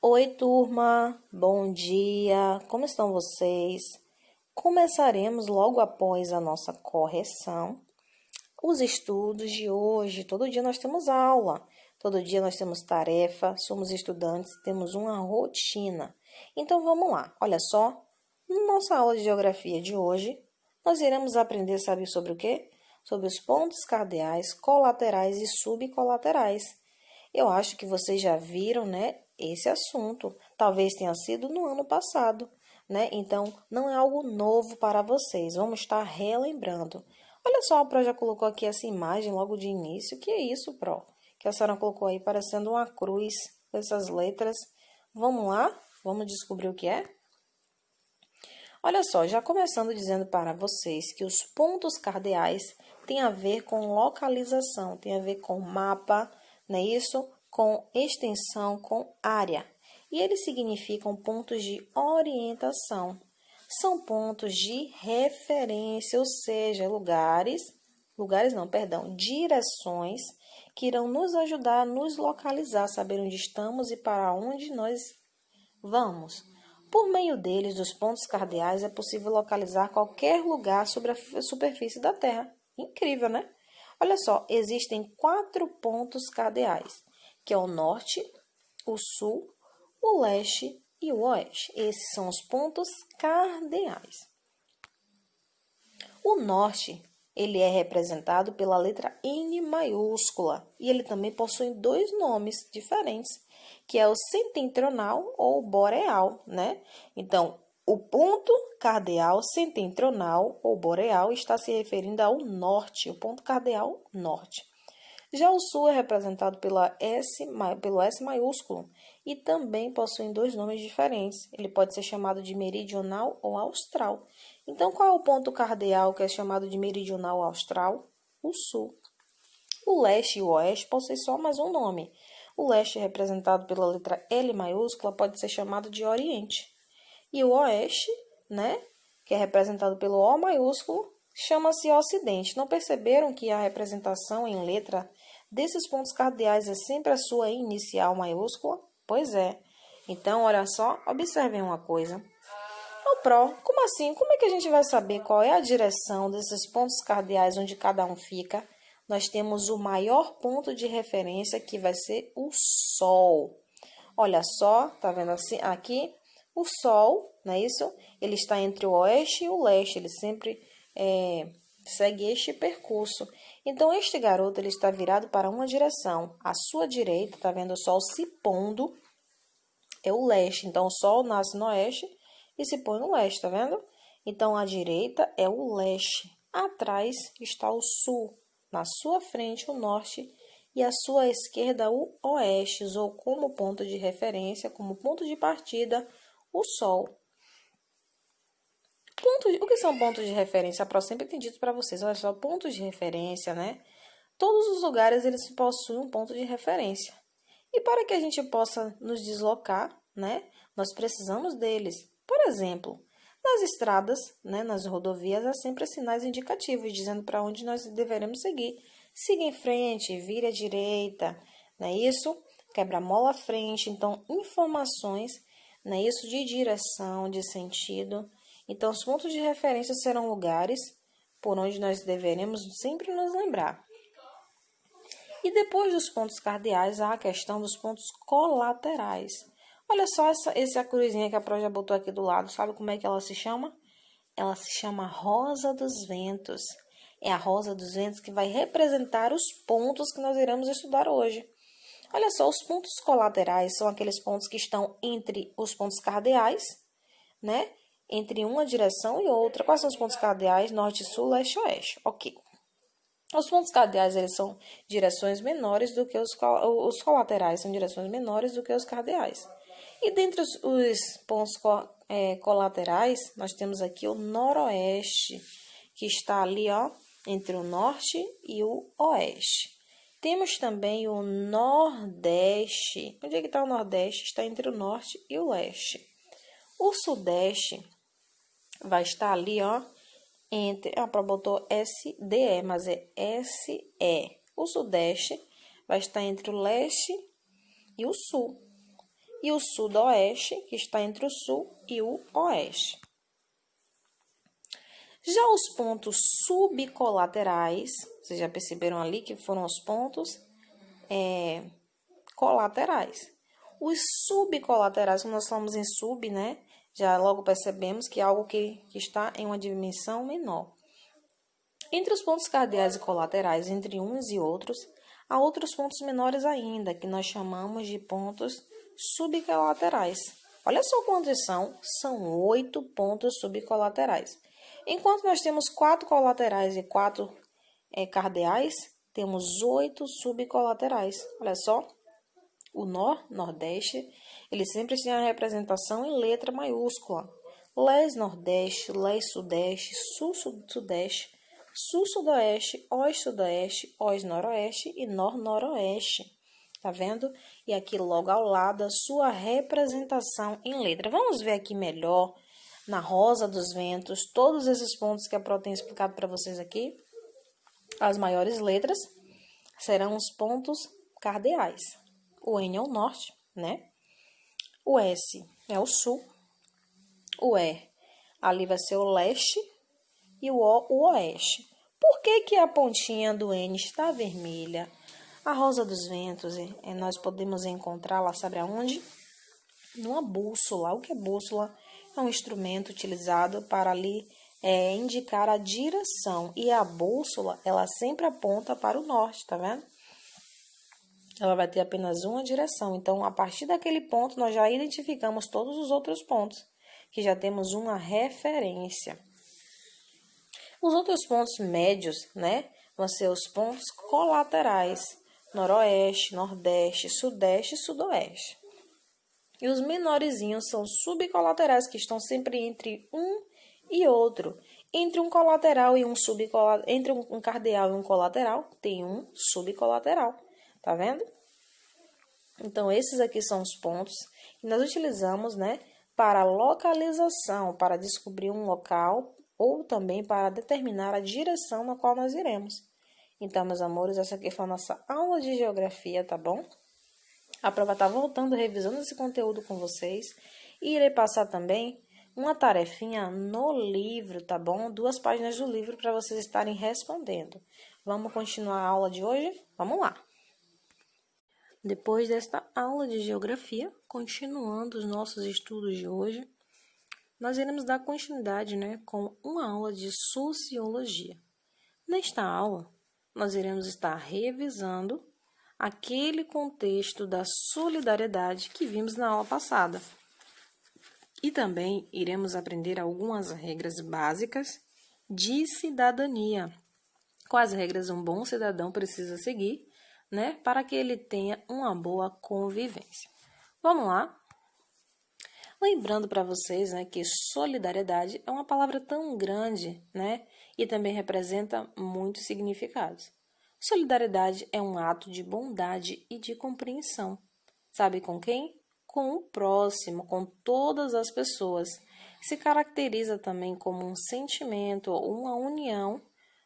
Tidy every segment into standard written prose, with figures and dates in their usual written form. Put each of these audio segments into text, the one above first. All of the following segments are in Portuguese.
Oi, turma, bom dia, como estão vocês? Começaremos logo após a nossa correção os estudos de hoje. Todo dia nós temos aula, todo dia nós temos tarefa, somos estudantes, temos uma rotina. Então vamos lá, olha só, na nossa aula de geografia de hoje, nós iremos aprender, sabe sobre o quê? Sobre os pontos cardeais, colaterais e subcolaterais. Eu acho que vocês já viram, né, esse assunto. Talvez tenha sido no ano passado, né? Então, não é algo novo para vocês. Vamos estar relembrando. Olha só, a Pro já colocou aqui essa imagem logo de início. Que é isso, Pro? Que a senhora colocou aí parecendo uma cruz com essas letras. Vamos lá? Vamos descobrir o que é? Olha só, já começando dizendo para vocês que os pontos cardeais têm a ver com localização, tem a ver com mapa, não é isso? Com extensão, com área. E eles significam pontos de orientação. São pontos de referência, ou seja, direções que irão nos ajudar a nos localizar, saber onde estamos e para onde nós vamos. Por meio deles, dos pontos cardeais, é possível localizar qualquer lugar sobre a superfície da Terra. Incrível, né? Olha só, existem 4 pontos cardeais, que é o norte, o sul, o leste e o oeste. Esses são os pontos cardeais. O norte, ele é representado pela letra N maiúscula e ele também possui 2 nomes diferentes, que é o setentrional ou boreal, né? Então, o ponto cardeal setentrional ou boreal está se referindo ao norte, o ponto cardeal norte. Já o sul é representado pelo S maiúsculo e também possui 2 nomes diferentes. Ele pode ser chamado de meridional ou austral. Então, qual é o ponto cardeal que é chamado de meridional ou austral? O sul. O leste e o oeste possuem só mais um nome. O leste, representado pela letra L maiúscula, pode ser chamado de oriente. E o oeste, né, que é representado pelo O maiúsculo, chama-se ocidente. Não perceberam que a representação em letra desses pontos cardeais é sempre a sua inicial maiúscula? Pois é. Então, olha só, observem uma coisa. Ô, Pro, como assim? Como é que a gente vai saber qual é a direção desses pontos cardeais onde cada um fica? Nós temos o maior ponto de referência, que vai ser o Sol. Olha só, tá vendo assim aqui? O Sol, não é isso? Ele está entre o oeste e o leste, ele sempre segue este percurso. Então, este garoto ele está virado para uma direção. À sua direita, tá vendo o Sol se pondo, é o leste. Então, o Sol nasce no oeste e se põe no leste, tá vendo? Então, a direita é o leste. Atrás está o sul. Na sua frente, o norte. E à sua esquerda, o oeste. Usou como ponto de referência, como ponto de partida, o Sol. O que são pontos de referência? A Pro sempre tem dito para vocês. Olha só, pontos de referência, né? Todos os lugares, eles possuem um ponto de referência. E para que a gente possa nos deslocar, né? Nós precisamos deles. Por exemplo, nas estradas, né, nas rodovias, há sempre sinais indicativos, dizendo para onde nós devemos seguir. Siga em frente, vire à direita, não é isso? Quebra-mola à frente. Então, informações, não é isso? De direção, de sentido. Então, os pontos de referência serão lugares por onde nós deveremos sempre nos lembrar. E depois dos pontos cardeais, há a questão dos pontos colaterais. Olha só essa cruzinha que a Pro já botou aqui do lado. Sabe como é que ela se chama? Ela se chama Rosa dos Ventos. É a Rosa dos Ventos que vai representar os pontos que nós iremos estudar hoje. Olha só, os pontos colaterais são aqueles pontos que estão entre os pontos cardeais, né? Entre uma direção e outra. Quais são os pontos cardeais? Norte, sul, leste e oeste. Ok. Os pontos cardeais, eles são direções menores do que os colaterais, são direções menores do que os cardeais. E dentre os pontos colaterais, nós temos aqui o noroeste, que está ali, ó, entre o norte e o oeste. Temos também o nordeste. Onde é que está o nordeste? Está entre o norte e o leste. O sudeste vai estar ali, ó, a Pro botou SDE, mas é SE. O sudeste vai estar entre o leste e o sul. e o sudoeste, que está entre o sul e o oeste. Já os pontos subcolaterais, vocês já perceberam ali que foram os pontos colaterais. Os subcolaterais, quando nós falamos em sub, né, já logo percebemos que é algo que está em uma dimensão menor. Entre os pontos cardeais e colaterais, entre uns e outros, há outros pontos menores ainda, que nós chamamos de pontos subcolaterais. Olha só quantos são 8 pontos subcolaterais. Enquanto nós temos 4 colaterais e 4 cardeais, temos 8 subcolaterais. Olha só, o Nordeste, ele sempre tem a representação em letra maiúscula. Leste-Nordeste, Leste-Sudeste, Sul-Sudeste, Sul-Sudoeste, Oeste-Sudoeste, Oeste-Noroeste e Nor-Noroeste. Tá vendo? E aqui logo ao lado a sua representação em letra. Vamos ver aqui melhor na Rosa dos Ventos todos esses pontos que a Pro tem explicado para vocês aqui. As maiores letras serão os pontos cardeais. O N é o norte, né? O S é o sul. O E ali vai ser o leste. E o O, o oeste. Por que a pontinha do N está vermelha? A Rosa dos Ventos, nós podemos encontrá-la, sabe aonde? Numa bússola. O que é bússola? É um instrumento utilizado para ali indicar a direção. E a bússola, ela sempre aponta para o norte, tá vendo? Ela vai ter apenas uma direção. Então, a partir daquele ponto, nós já identificamos todos os outros pontos, que já temos uma referência. Os outros pontos médios, né, vão ser os pontos colaterais, noroeste, nordeste, sudeste e sudoeste. E os menorzinhos são subcolaterais, que estão sempre entre um e outro. Entre um colateral e um subcolateral, entre um cardeal e um colateral, tem um subcolateral. Tá vendo? Então, esses aqui são os pontos que nós utilizamos, né, para localização, para descobrir um local ou também para determinar a direção na qual nós iremos. Então, meus amores, essa aqui foi a nossa aula de geografia, tá bom? A Pro vai estar voltando, revisando esse conteúdo com vocês. E irei passar também uma tarefinha no livro, tá bom? 2 páginas do livro para vocês estarem respondendo. Vamos continuar a aula de hoje? Vamos lá! Depois desta aula de geografia, continuando os nossos estudos de hoje, nós iremos dar continuidade, né, com uma aula de sociologia. Nesta aula, nós iremos estar revisando aquele contexto da solidariedade que vimos na aula passada. E também iremos aprender algumas regras básicas de cidadania. Quais regras um bom cidadão precisa seguir, né, para que ele tenha uma boa convivência. Vamos lá? Lembrando para vocês, né, que solidariedade é uma palavra tão grande, né, e também representa muitos significados. Solidariedade é um ato de bondade e de compreensão. Sabe com quem? Com o próximo, com todas as pessoas. Se caracteriza também como um sentimento, uma união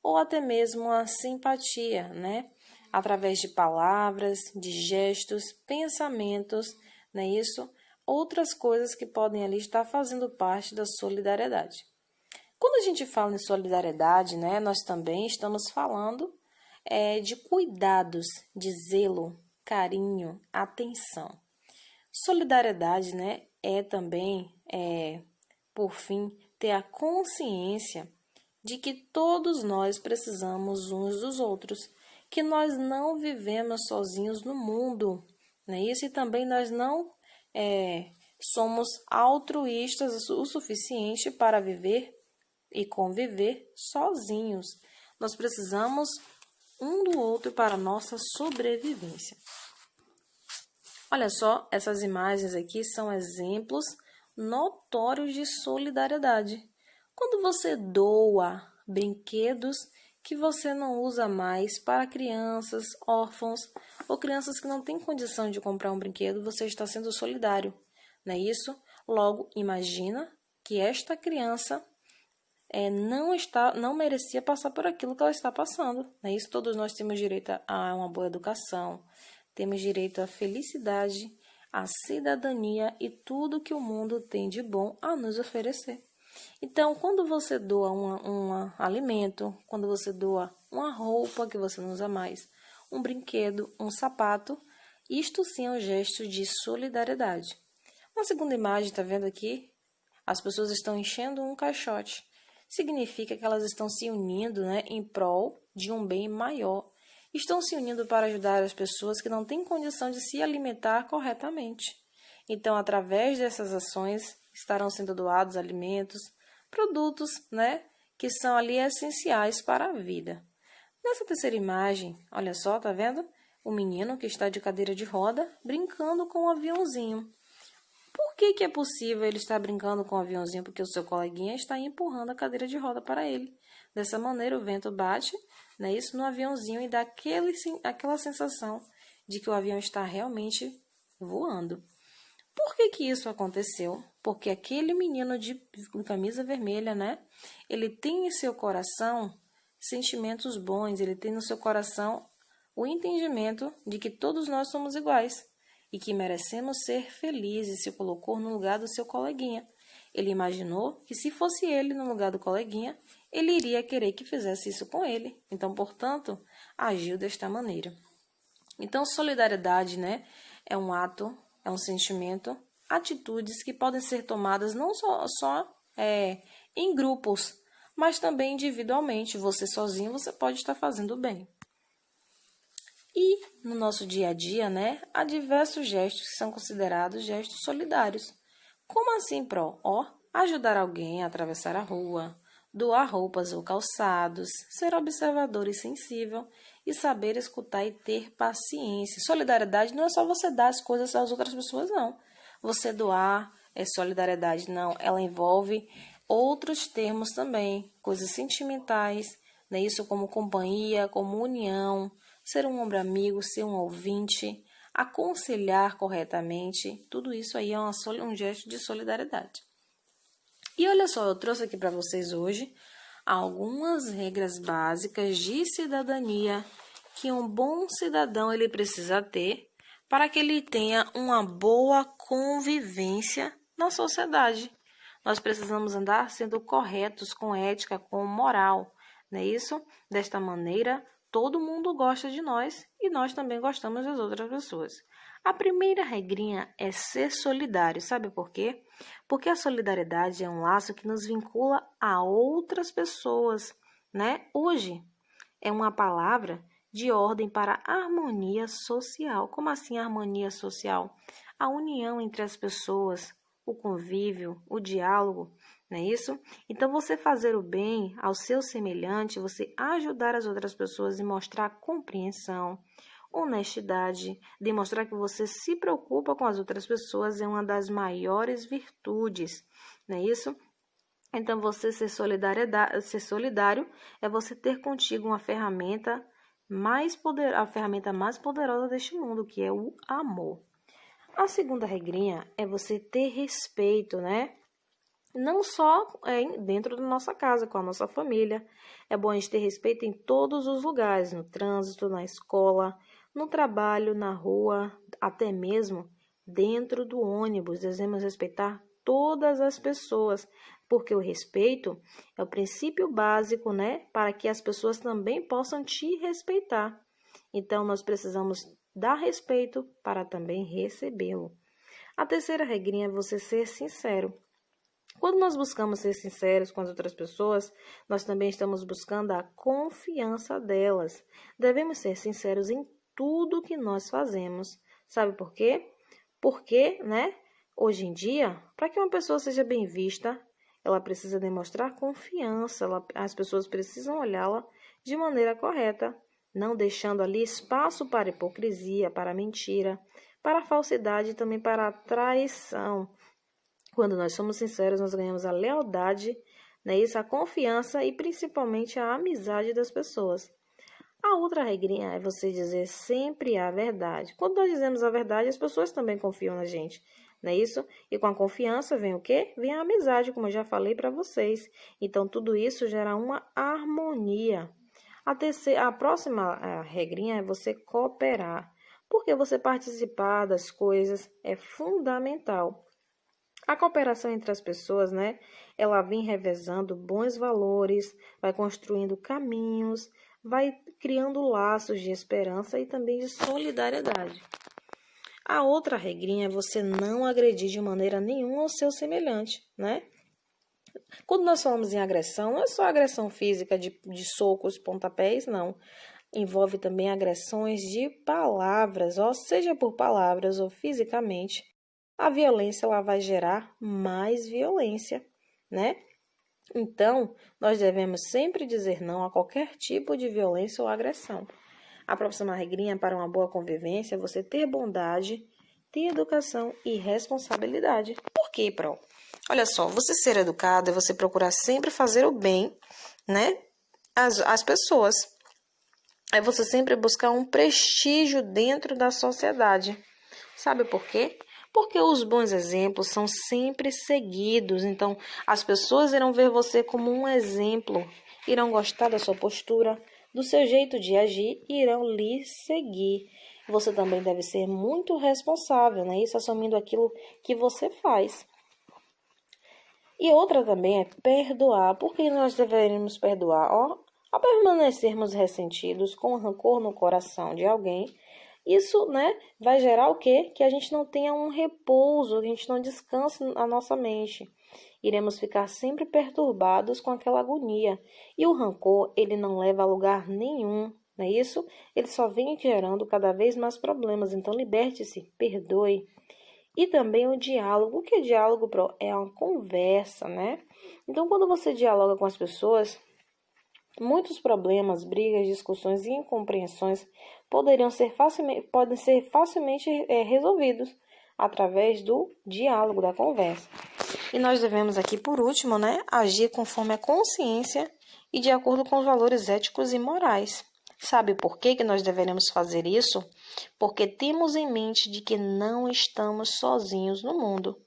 ou até mesmo uma simpatia, né? Através de palavras, de gestos, pensamentos, não é isso? Outras coisas que podem ali estar fazendo parte da solidariedade. Quando a gente fala em solidariedade, né, nós também estamos falando de cuidados, de zelo, carinho, atenção. Solidariedade, né, é também, por fim, ter a consciência de que todos nós precisamos uns dos outros, que nós não vivemos sozinhos no mundo, né? Isso, e também nós não somos altruístas o suficiente para viver e conviver sozinhos. Nós precisamos um do outro para a nossa sobrevivência. Olha só, essas imagens aqui são exemplos notórios de solidariedade. Quando você doa brinquedos que você não usa mais para crianças órfãos ou crianças que não têm condição de comprar um brinquedo, você está sendo solidário, não é isso? Logo, imagina que esta criança não merecia passar por aquilo que ela está passando, não é isso? Todos nós temos direito a uma boa educação, temos direito à felicidade, a cidadania e tudo que o mundo tem de bom a nos oferecer. Então, quando você doa um alimento, quando você doa uma roupa que você não usa mais, um brinquedo, um sapato, isto sim é um gesto de solidariedade. Na segunda imagem, está vendo aqui? As pessoas estão enchendo um caixote. Significa que elas estão se unindo, né, em prol de um bem maior. Estão se unindo para ajudar as pessoas que não têm condição de se alimentar corretamente. Então, através dessas ações, estarão sendo doados alimentos, produtos, né, que são ali essenciais para a vida. Nessa terceira imagem, olha só, tá vendo? O menino que está de cadeira de roda brincando com um aviãozinho. Por que é possível ele estar brincando com o aviãozinho? Porque o seu coleguinha está empurrando a cadeira de roda para ele. Dessa maneira, o vento bate, né, isso no aviãozinho e dá aquela sensação de que o avião está realmente voando. Por que isso aconteceu? Porque aquele menino de camisa vermelha, né, ele tem em seu coração sentimentos bons, ele tem no seu coração o entendimento de que todos nós somos iguais e que merecemos ser felizes, se colocou no lugar do seu coleguinha. Ele imaginou que se fosse ele no lugar do coleguinha, ele iria querer que fizesse isso com ele. Então, portanto, agiu desta maneira. Então, solidariedade, né, é um ato, é um sentimento, atitudes que podem ser tomadas não só em grupos, mas também individualmente. Você sozinho, você pode estar fazendo bem. E no nosso dia a dia, né, há diversos gestos que são considerados gestos solidários. Como assim, Pro? Ajudar alguém a atravessar a rua, doar roupas ou calçados, ser observador e sensível e saber escutar e ter paciência. Solidariedade não é só você dar as coisas às outras pessoas, não. Você doar é solidariedade, não. Ela envolve outros termos também, coisas sentimentais, né? Isso como companhia, como união, ser um ombro amigo, ser um ouvinte, aconselhar corretamente, tudo isso aí é um gesto de solidariedade. E olha só, eu trouxe aqui para vocês hoje algumas regras básicas de cidadania que um bom cidadão ele precisa ter para que ele tenha uma boa convivência na sociedade. Nós precisamos andar sendo corretos, com ética, com moral, não é isso? Desta maneira, todo mundo gosta de nós e nós também gostamos das outras pessoas. A primeira regrinha é ser solidário. Sabe por quê? Porque a solidariedade é um laço que nos vincula a outras pessoas, né? Hoje é uma palavra de ordem para a harmonia social. Como assim harmonia social? A união entre as pessoas, o convívio, o diálogo, não é isso? Então, você fazer o bem ao seu semelhante, você ajudar as outras pessoas e mostrar compreensão, honestidade, demonstrar que você se preocupa com as outras pessoas é uma das maiores virtudes, não é isso? Então, você ser solidário é você ter contigo uma ferramenta a ferramenta mais poderosa deste mundo, que é o amor. A segunda regrinha é você ter respeito, né? Não só dentro da nossa casa, com a nossa família. É bom a gente ter respeito em todos os lugares, no trânsito, na escola, no trabalho, na rua, até mesmo dentro do ônibus. Devemos respeitar todas as pessoas, porque o respeito é o princípio básico, né, para que as pessoas também possam te respeitar. Então, nós precisamos dar respeito para também recebê-lo. A terceira regrinha é você ser sincero. Quando nós buscamos ser sinceros com as outras pessoas, nós também estamos buscando a confiança delas. Devemos ser sinceros em tudo que nós fazemos. Sabe por quê? Porque, né, hoje em dia, para que uma pessoa seja bem vista, ela precisa demonstrar confiança, as pessoas precisam olhá-la de maneira correta, não deixando ali espaço para hipocrisia, para mentira, para falsidade e também para a traição. Quando nós somos sinceros, nós ganhamos a lealdade, né, isso, a confiança e principalmente a amizade das pessoas. A outra regrinha é você dizer sempre a verdade. Quando nós dizemos a verdade, as pessoas também confiam na gente, não é isso? E com a confiança vem o quê? Vem a amizade, como eu já falei para vocês. Então, tudo isso gera uma harmonia. A próxima regrinha é você cooperar. porque você participar das coisas é fundamental. A cooperação entre as pessoas, né? Ela vem revezando bons valores, vai construindo caminhos, vai criando laços de esperança e também de solidariedade. A outra regrinha é você não agredir de maneira nenhuma o seu semelhante, né? Quando nós falamos em agressão, não é só agressão física de socos, pontapés, não. Envolve também agressões de palavras, ou seja por palavras ou fisicamente. A violência ela vai gerar mais violência, né? Então, nós devemos sempre dizer não a qualquer tipo de violência ou agressão. A próxima regrinha para uma boa convivência é você ter bondade, ter educação e responsabilidade. Por quê, Pro? Olha só, você ser educado é você procurar sempre fazer o bem, né, às pessoas. É você sempre buscar um prestígio dentro da sociedade. Sabe por quê? Porque os bons exemplos são sempre seguidos. Então, as pessoas irão ver você como um exemplo, irão gostar da sua postura, do seu jeito de agir e irão lhe seguir. Você também deve ser muito responsável, né? Isso assumindo aquilo que você faz. E outra também é perdoar. Por que nós deveríamos perdoar? Ao permanecermos ressentidos, com rancor no coração de alguém, isso, né, vai gerar o quê? Que a gente não tenha um repouso, que a gente não descanse a nossa mente. Iremos ficar sempre perturbados com aquela agonia. E o rancor, ele não leva a lugar nenhum, não é isso? Ele só vem gerando cada vez mais problemas. Então, liberte-se, perdoe. E também o diálogo. O que é diálogo, Pro? É uma conversa, né? Então, quando você dialoga com as pessoas, muitos problemas, brigas, discussões e incompreensões podem ser facilmente resolvidos através do diálogo, da conversa. E nós devemos aqui, por último, né, agir conforme a consciência e de acordo com os valores éticos e morais. Sabe por que nós deveremos fazer isso? Porque temos em mente de que não estamos sozinhos no mundo.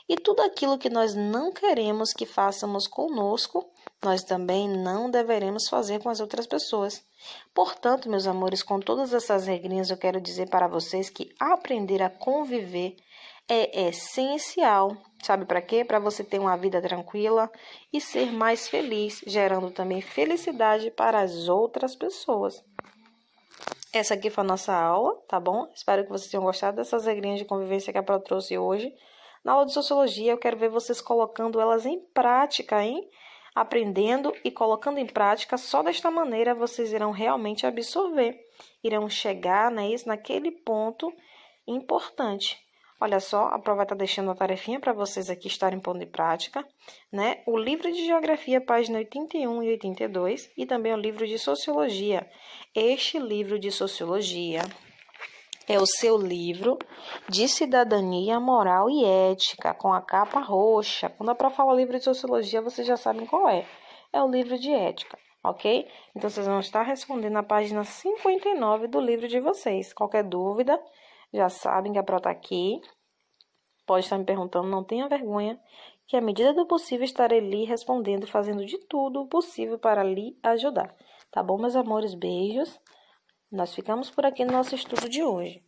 E tudo aquilo que nós não queremos que façamos conosco, nós também não deveremos fazer com as outras pessoas. Portanto, meus amores, com todas essas regrinhas, eu quero dizer para vocês que aprender a conviver é essencial. Sabe para quê? Para você ter uma vida tranquila e ser mais feliz, gerando também felicidade para as outras pessoas. Essa aqui foi a nossa aula, tá bom? Espero que vocês tenham gostado dessas regrinhas de convivência que a Pro trouxe hoje. Na aula de Sociologia, eu quero ver vocês colocando elas em prática, hein? Aprendendo e colocando em prática, só desta maneira vocês irão realmente absorver. Irão chegar, né, naquele ponto importante. Olha só, a Pro vai estar deixando uma tarefinha para vocês aqui estarem pondo em prática, né? O livro de Geografia, página 81 e 82, e também o livro de Sociologia. Este livro de Sociologia é o seu livro de cidadania, moral e ética, com a capa roxa. Quando a Pro fala livro de Sociologia, vocês já sabem qual é. É o livro de ética, ok? Então, vocês vão estar respondendo na página 59 do livro de vocês. Qualquer dúvida, já sabem que a Pro está aqui. Pode estar me perguntando, não tenha vergonha, que à medida do possível estarei lhe respondendo e fazendo de tudo o possível para lhe ajudar. Tá bom, meus amores? Beijos. Nós ficamos por aqui no nosso estudo de hoje.